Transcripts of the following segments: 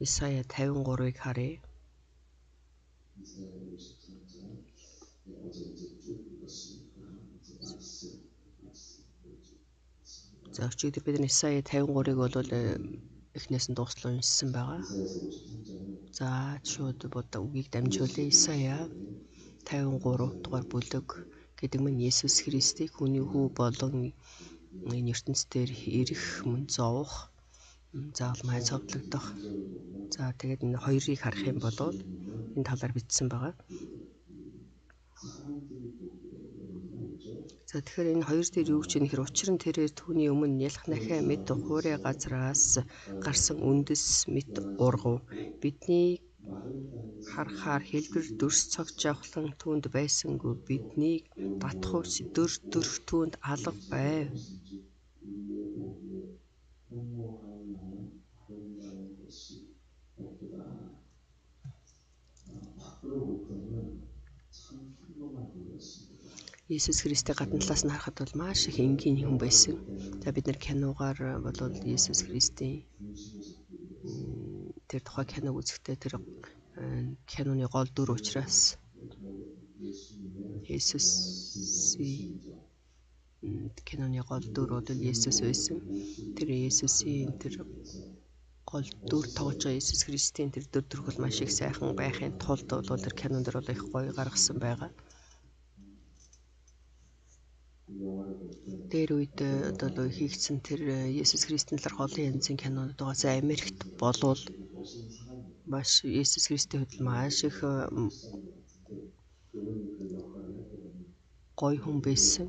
Исая 53-ыг харъя. 이사야 53장. 어제 이제 쭉 읽었으니까 이제 말씀 За өчигдөр бид Исая 53-ыг бол эхнээс нь дуустал уншсан байгаа. 이사야서 53장은 За шууд бодоо үгийг дамжуулъя. Исая 53 дугаар бүлэг гэдэг нь Есүс Христийг хүний хүү болон энэ ертөнцийн дээр ирэх мөн зовох заалмай цовдлогдох. За тэгээд энэ хоёрыг харах юм бол энэ талаар бичсэн байгаа. За тэгэхээр энэ хоёр дээр юу гэж нэхэр учир нь тэрээр түүний өмнө ялах нахиа мэд хуурай газраас гарсан үндэс мэд ургав. Бидний харахаар хэлбэр дүрс цогц жавхлан түүнд байсангүй биднийг татхуурч дөрх түүнд алга байв. Есүс Христийг гадна талаас нь харахад бол маш их энгийн хүн байсан. За бид нэр киногаар бол Есүс Христийн тэр тухай киног үзэхдээ тэр киноны гол дүр учраас Есүсийн киноны гол дүр бол Есүс байсан. Тэр Есүсийн тэр гол дүр тоглож байгаа Есүс Христийн тэр дүр төрхөл маш их сайхан байхын тулд бол тэр кинон дээр бол их гоё гаргасан байгаа. Тэр үед одоо хийгдсэн тэр Есүс Христийн талаарх олон янзын кинонууд байгаа. За Америкт болвол маш Есүс Христийн хувьд маш их гоё хүн байсан.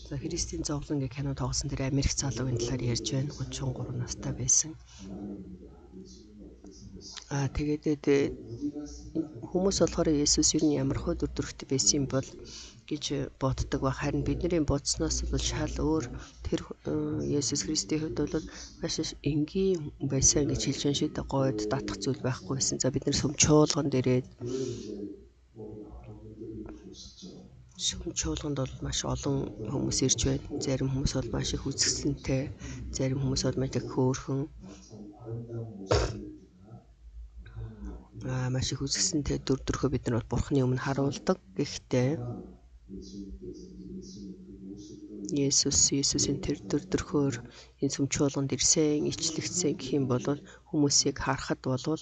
За Христийн зовлон гэх кино тоглосон тэр Америк залуугийн талаар ярьж байна. 33 настай байсан. Тэгээд хүмүүс болохоор Есүс юу н ямар хөө дүр төрхтэй байсан юм бол гэж боддог ба харин бидний бодсноос бол шал өөр тэр Есүс Христийн хувьд бол маш энгийн байсан гэж хэлж байна шүү дээ. Гойд татах зүйл байхгүй байсан. За бид нэр сүм чуулганд ирээд сүм чуулганд бол маш олон хүмүүс ирж байна. Зарим хүмүүс бол маш их үзэсгэлэнтэй, зарим хүмүүс бол маш их хөөрхөн маш их үзэсгэлэнтэй дүр төрхөө бид нар бол Бурхны өмнө харуулдаг. Гэхдээ Есүсийн тэр дүр төрхөөр энэ сүм чуулганд ирсэн, ичлэгдсэн гэх юм бол хүмүүсийг харахад бол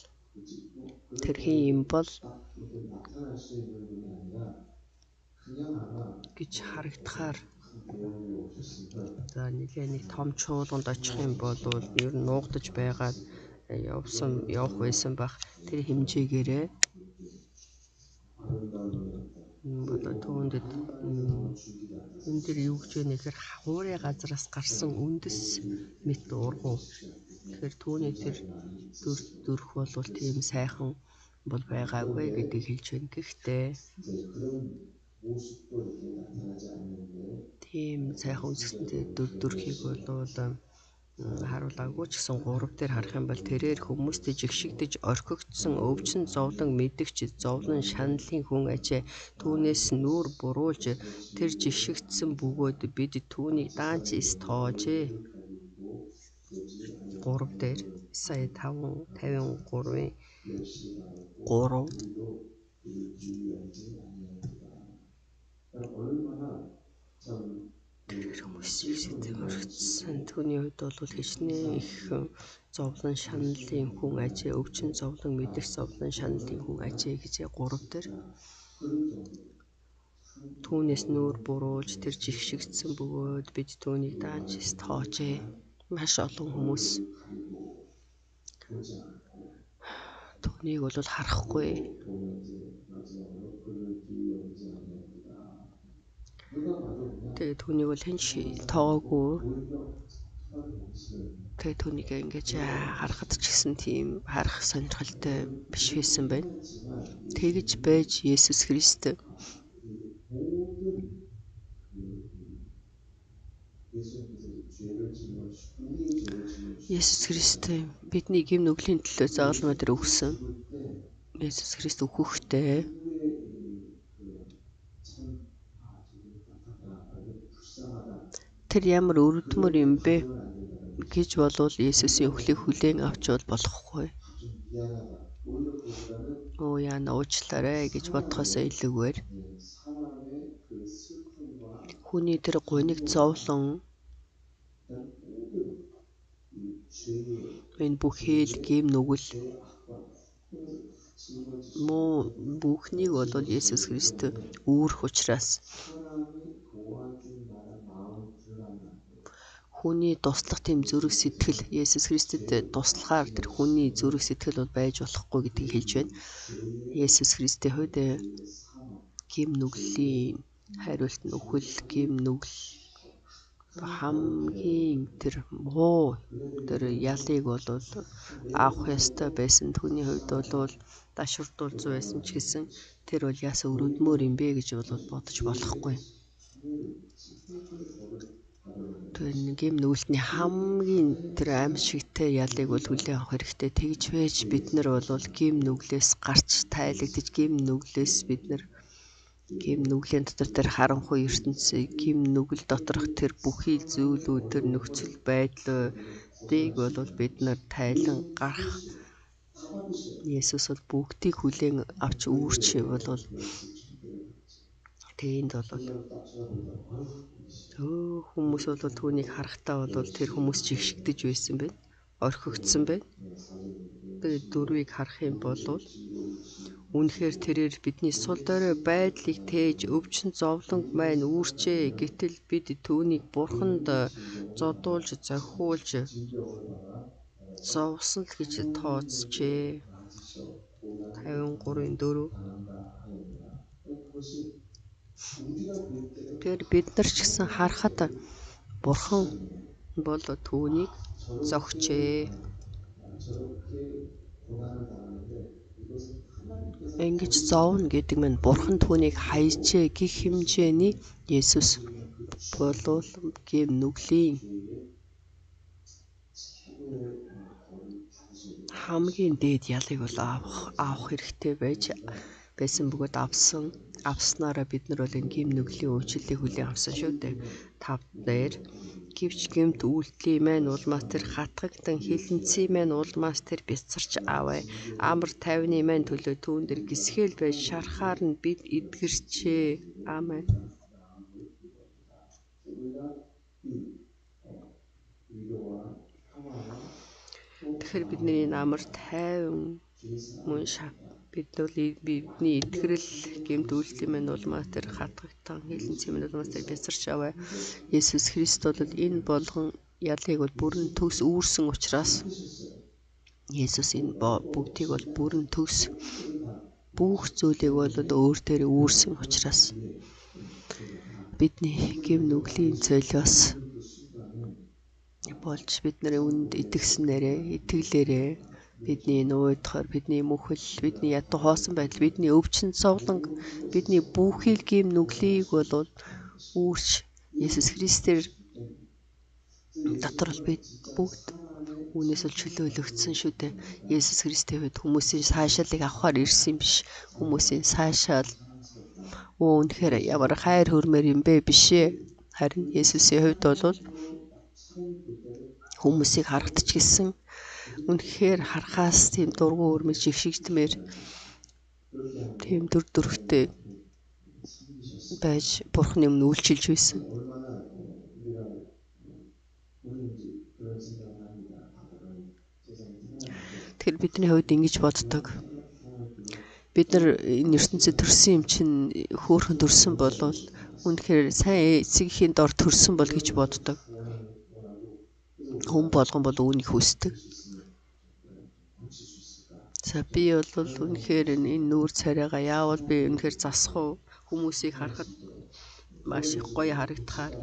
тэр хин юм бол гэж харагдахаар за нэг том чуулганд очих юм бол ер нь нуугдаж байгаад явах байсан бах тэр хэмжээгээрээ бодоо түүнд энэ дэр юу гэж вэ нэхэр хуурай газраас гарсан үндэс мэт ургуу. Тэгэхээр түүний тэр дүрх бол тийм сайхан бол байгаагүй гэдгийг хэлж байна. Гэхдээ тийм сайхан үзэсгэлэнтэй дүр төрхийг бол харуулаагүй ч гэсэн 3 дээр харах юм бол тэрээр хүмүүстэй жигшигдэж орхигдсон өвчин зовлон мэдгч зовлон шаналлын хүн ажээ түүнээс нүүр буруулж тэр жигшигдсэн бөгөөд бид түүнийг даанч тоожээ. 3 дээр Исая 53-ийн 3 тэр хүмүүсийг сэтгэвэрсэн түүний хувьд бол хичнээн их зовлон шаналлын хүн ажээ өвчин зовлон мэдэх зовлон шаналлын хүн ажээ гэж 3 дээр түүнээс нүүр буруулж тэр жигшигдсэн бөгөөд бид түүнийг даанч тоожээ. Маш олон хүмүүс түүнийг бол харахгүй. Тэгээ түүнийг бол хэн тоогоогүй. Тэгээ түүнийг ингэж харахад ч гэсэн тийм харах сонирхолтой биш байсан байна. Тэгж байж Есүс Христ бидний гэм нүглийн төлөө загалмай дээр өгсөн. Есүс Христ өгөхдөө тэр ямар өрөвдмөр юм бэ гэж болвол Есүсийн үхлийг хүлээн авч болохгүй. 좀 미안하다. 오히려 그보다는 Оо яана уучлаарай гэж бодохоосоо илүүгээр 사람의 그 슬픔과 хүний тэр гуниг зовлон 일단 모든 이 죄의 энэ бүхэл гим нүгэл 죄의 악과 짊어지신 муу бүхнийг бол Есүс Христ үүрэх учраас 사람이 도와준다는 마음을 드러나면 안 돼요. хүний туслах тэм зүрх сэтгэл Есүс Христэд туслахаар тэр хүний зүрх сэтгэл бол байж болохгүй гэдгийг хэлж байна. Есүс Христийн хувьд гим нүглийн хариулт нь үхэл гим нүгэл хамгийн тэр муу тэр ялыг бол авах ёстой байсан. Түүний хувьд бол дашвартуулж байсан ч гэсэн тэр бол яасан өрөдмөр юм бэ гэж бол бодож болохгүй. Тэр гим нүгэлтний хамгийн тэр аимшигтай ялыг бол хүлээн авах хэрэгтэй. Тэгж байж бид нар бол гим нүглээс гарч тайлагдж гим нүглээс бид нар гим нүглийн дотор тэр харанхуй ертөнцийг гим нүгэл доторх тэр бүхий зүйлүүд тэр нөхцөл байдлыг бол бид нар тайлан гарах Есүс бол бүгдийг хүлээн авч үүрч бол тэнд бол хүмүүс бол түүнийг харахтаа бол тэр хүмүүс жигшигдэж байсан байна. Орхигдсон байна. Би дөрвийг харах юм бол үнэхээр тэрээр бидний сул дорой байдлыг тээж өвчин зовлонг маань үүрчээ. Гэтэл бид түүнийг бурханд зодуулж зохиулж зовсон л гэж тооцжээ. 53:4 Тэр бид нар ч гэсэн харахад бурхан бол түүнийг зогчээ. Ингэж зовно гэдэг нь бурхан түүнийг хайжээ гэх хэмжээний Есүс бол гим нүглийн хамгийн дээд ялыг бол авах хэрэгтэй байсан бөгөөд авснараа бид нар бол энэ гим нүглийн уучлалыг хүлээн авсан шүү дээ. 5 дээр гэвч гэмт үйлдэлийн маань улмаас тэр хатгагдан хилэнцгийн маань улмаас тэр бяцарч аваа. Амар тайвны маань төлөө түүн дээр гисгэл байж шарахаар нь бид эдгэрчээ. Аамен. Тэгэхээр бидний энэ амар тайван мөн бид бол бидний итгэрэл гэмт үйлдэлийн маань улмаас тэр хатгагдан хилэнцгийн маань улмаас тэр бяцарч аваа. Есүс Христ бол энэ болгон ялыг бол бүрэн төгс үүрсэн учраас Есүс энэ бүгдийг бол бүрэн төгс бүх зүйлийг бол өөр дээр үүрсэн учраас бидний гим нүглийн золиос болж бидний үнд итгэснээрээ итгэлээрээ бидний нуйдахаар бидний мөхөл бидний ядуу хоосон байдал бидний өвчин зовлон бидний бүхий л гим нүглийг бол үүрч Есүс Христээр дотор л бид бүгд үүнээс л чөлөөлөгдсөн шүү дээ. Есүс Христийн хувьд хүмүүсийн сайшаалыг авахар ирсэн биш. Хүмүүсийн сайшаал үнэхээр ямар хайр хүрмээр юм бэ биш ээ. Харин Есүсийн хувьд бол хүмүүсийг харахт ч гэсэн үнэхээр харахаас тийм дургуун өрмөж жигшигдмээр тийм дүрхтэй байж Бурхны өмнө үйлчилж байсан. Тэгэхээр бидний хувьд ингэж боддог. Бид нар энэ ертөнцид төрсөн юм чинь хөөрхөн төрсөн болвол үнэхээр сайн эцгийн дор төрсөн бол гэж боддог. Хүн болгон бол үүнийг хүсдэг. За би бол үнэхээр энэ нүүр царайгаа яавал би үнэхээр засах уу? Хүмүүсийг харахад маш их гоё харагдахаар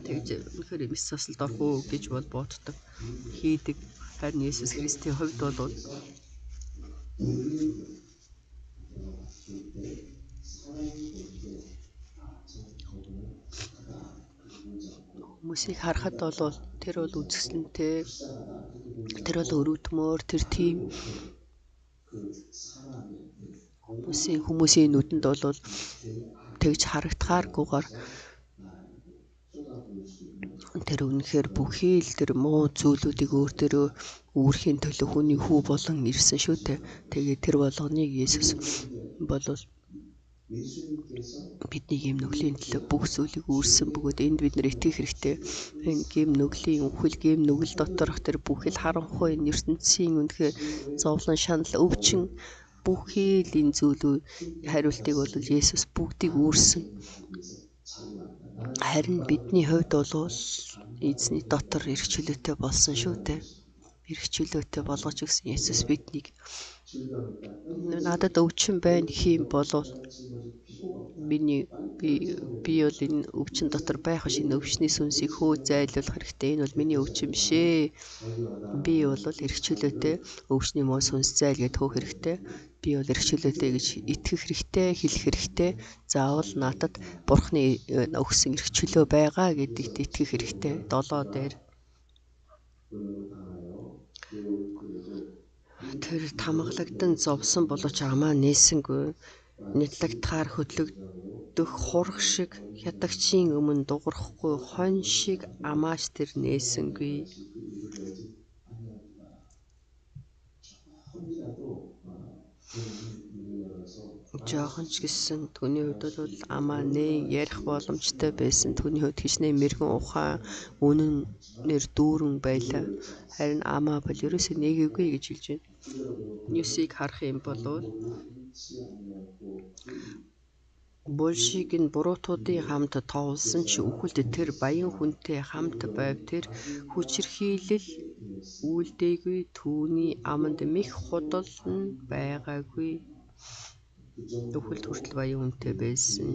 тэгж үнэхээр эмс засалд орох уу гэж бол боддог. Хийдэг. Харин Есүс Христийн хувьд бол хүмүүсийг харахад бол тэр бол үзэсгэлэнтэй тэр бол өрөвдмөр тэр тийм хүмүүсийн нүдэнд бол тэгж харагдахааргүйгээр Тэр үнэхээр бүхий л тэр муу зүйлүүдийг өөр дөрөө үүрхийн төлөө хүний хүү болон ирсэн шүү дээ. Тэгээд тэр болгоныг Есүс болов бидний гэм нүглийн төлөө бүх зүйлийг үүрсэн бөгөөд энд бид нар итгэх хэрэгтэй. Энэ гэм нүглийн үхэл, гэм нүгэл доторх тэр бүхэл харанхуй энэ ертөнцийн үнэхээр зовлон, шанал, өвчин бүхий л энэ зүйлүүд хариултыг бол Есүс бүгдийг үүрсэн. Харин бидний хувьд бол эзний дотор эрх чөлөөтэй болсон шүү дээ. Эрх чөлөөтэй болгож өгсөн Есүс биднийг. Надад өвчин байна хийм болов би бол энэ өвчин дотор байх биш, энэ өвчний сүнсийг хөө зайлуулах хэрэгтэй. Энэ бол миний өвчин биш ээ. Би бол эрх чөлөөтэй өвчний муу сүнс зайлгээд хөөх хэрэгтэй. Би бол эрх чөлөөтэй гэж итгэх хэрэгтэй, хэлэх хэрэгтэй. Заавал надад Бурхны өгсөн эрх чөлөө байгаа гэдэгт итгэх хэрэгтэй. 7 дээр тэр тамгалагдан зовсон боловч амаа нээсэнгүй, нялагдахаар хөдлөгдөх хурх шиг, хятагчийн өмнө дуурахгүй хонь шиг амаач тэр нээсэнгүй. Жохон ч гэсэн түүний хувьд бол амаа нээн ярих боломжтой байсан. Түүний хувьд хичнээн мэрэгэн ухаан үнэнээр дүүрэн байлаа. Харин амаа бол ерөөсөө нээгээгүй гэж хэлж байна. 9-ийг харах юм бол булшиг нь буруутуудын хамт товлсон ч үхэлд тэр баян хүнтэй хамт байв. Тэр хүчирхийлэл үлдээгүй, түүний аманд мэх худал нь байгаагүй. Үхэлд хүртэл баян хүнтэй байсан.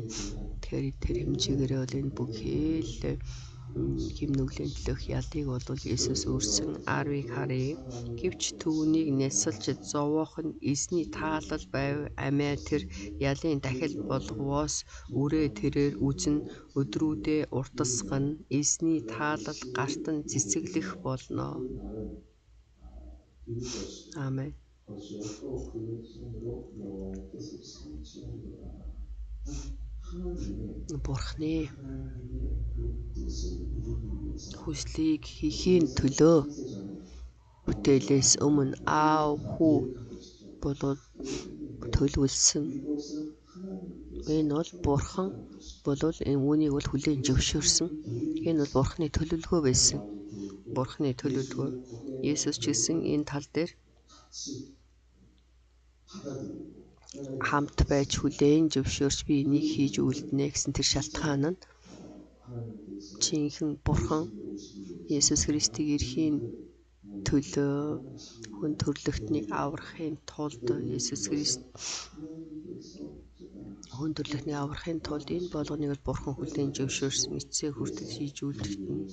Тэгэхээр тэр хэмжээгээр бол энэ бүхий л гэм нүглийн төлөх ялыг бол Есүс өөрсөн. 10-ыг харъя. Гэвч түүнийг нясалж зовоох нь эзний таалал байв. Амиа тэр ялын дахил болговоос үрээ тэрээр үзэн өдрүүдээ уртасгана. Эзний таалал гарт нь цэцэглэх болно. Амен. Бурхны хүслийг хийхийн төлөө бүтээлээс өмнө аав хүү болоод төлөвлөсөн. Энэ бол Бурхан болол энэ үүнийг бол хүлээн зөвшөөрсөн. Энэ бол Бурханы төлөвлөгөө байсан. Бурханы төлөвлөгөө. Есүс ч гэсэн энэ тал дээр хамт байж хүлээн зөвшөөрч би энийг хийж үлдэнэ гэсэн тэр шалтгаан нь жинхэнэ Бурхан Есүс Христийг эрхийн төлөө хүн төрлөختнийг аврахын тулд Есүс Христ хүн төрлөختнийг аврахын тулд энэ болгоныг бол Бурхан хүлээн зөвшөөрсөн, эцсээ хүртэл хийж үлдэгдэнэ.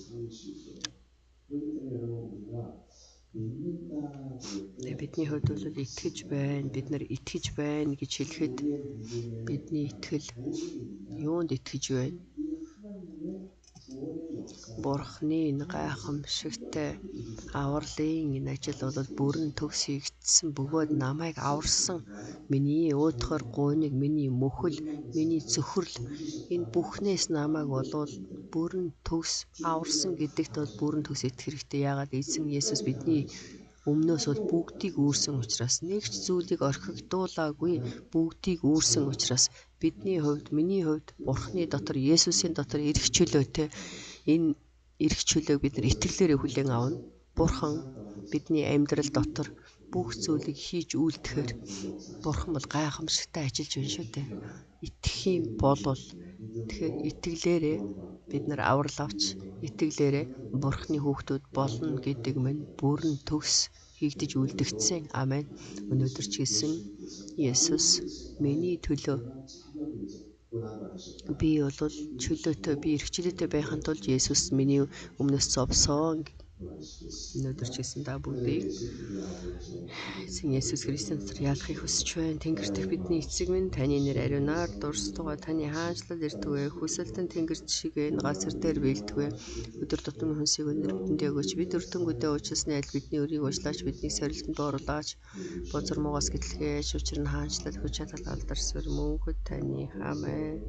Бидний хувьд бол итгэж байна. Бид нар итгэж байна гэж хэлэхэд бидний итгэл юунд итгэж байна? Бурхны энэ гайхамшигтай авралын энэ ажил бол бүрэн төгс хийгдсэн бөгөөд намайг аварсан миний уудахар гуйныг, миний мөхөл, миний цөхрөл энэ бүхнээс намайг болвол бүрэн төгс аварсан гэдэгт бол бүрэн төгс итгэх хэрэгтэй. Яагаад эзэн Есүс бидний өмнөөс бол бүгдийг үүрсэн учраас, нэг ч зүйлийг орхигдуулаагүй бүгдийг үүрсэн учраас бидний хувьд, миний хувьд Бурхны дотор, Есүсийн дотор эрх чөлөөтэй энэ эрх чөлөөг бид нар итгэлээрээ хүлээн авна. Бурхан бидний амьдрал дотор бүх зүйлийг хийж үлдэхээр Бурхан бол гайхамшигтай ажиллаж байна шүү дээ. Итгэх юм болвол тэгэхээр итгэлээрээ бид нар аврал авч итгэлээрээ Бурхны хүүхдүүд болно гэдэг мань бүрэн төгс хийгдэж үлдэгдсэн. Амен. Өнөөдөр ч гэсэн Есүс миний төлөө би бол чөлөөтэй, би эрх чөлөөтэй байхын тулд Есүс миний өмнөөс зовсон. Өнөөдөр ч гэсэн та бүгдийг эзэн Есүс Христийн дотор ялахыг хүсэж байна. Тэнгэр дэх бидний эцэг минь, таны нэр ариунаар дурсдгаа, таны хаанчлал ирдгвэ, хүсэлтэн тэнгэрч шиг энэ газар дээр биелдгвэ. Өдөр тутмын хүнсийг өнөр бидэндээ өгөөч. Бид өртөнгөдөө уучлсны адил бидний өрийг уучлаач, биднийг сорилтонд оруулаач. Бузар муугаас гэтлгээж, учир нь хаанчлал, хүч чадал, алдар, сүр мөнхөд таны. Амен.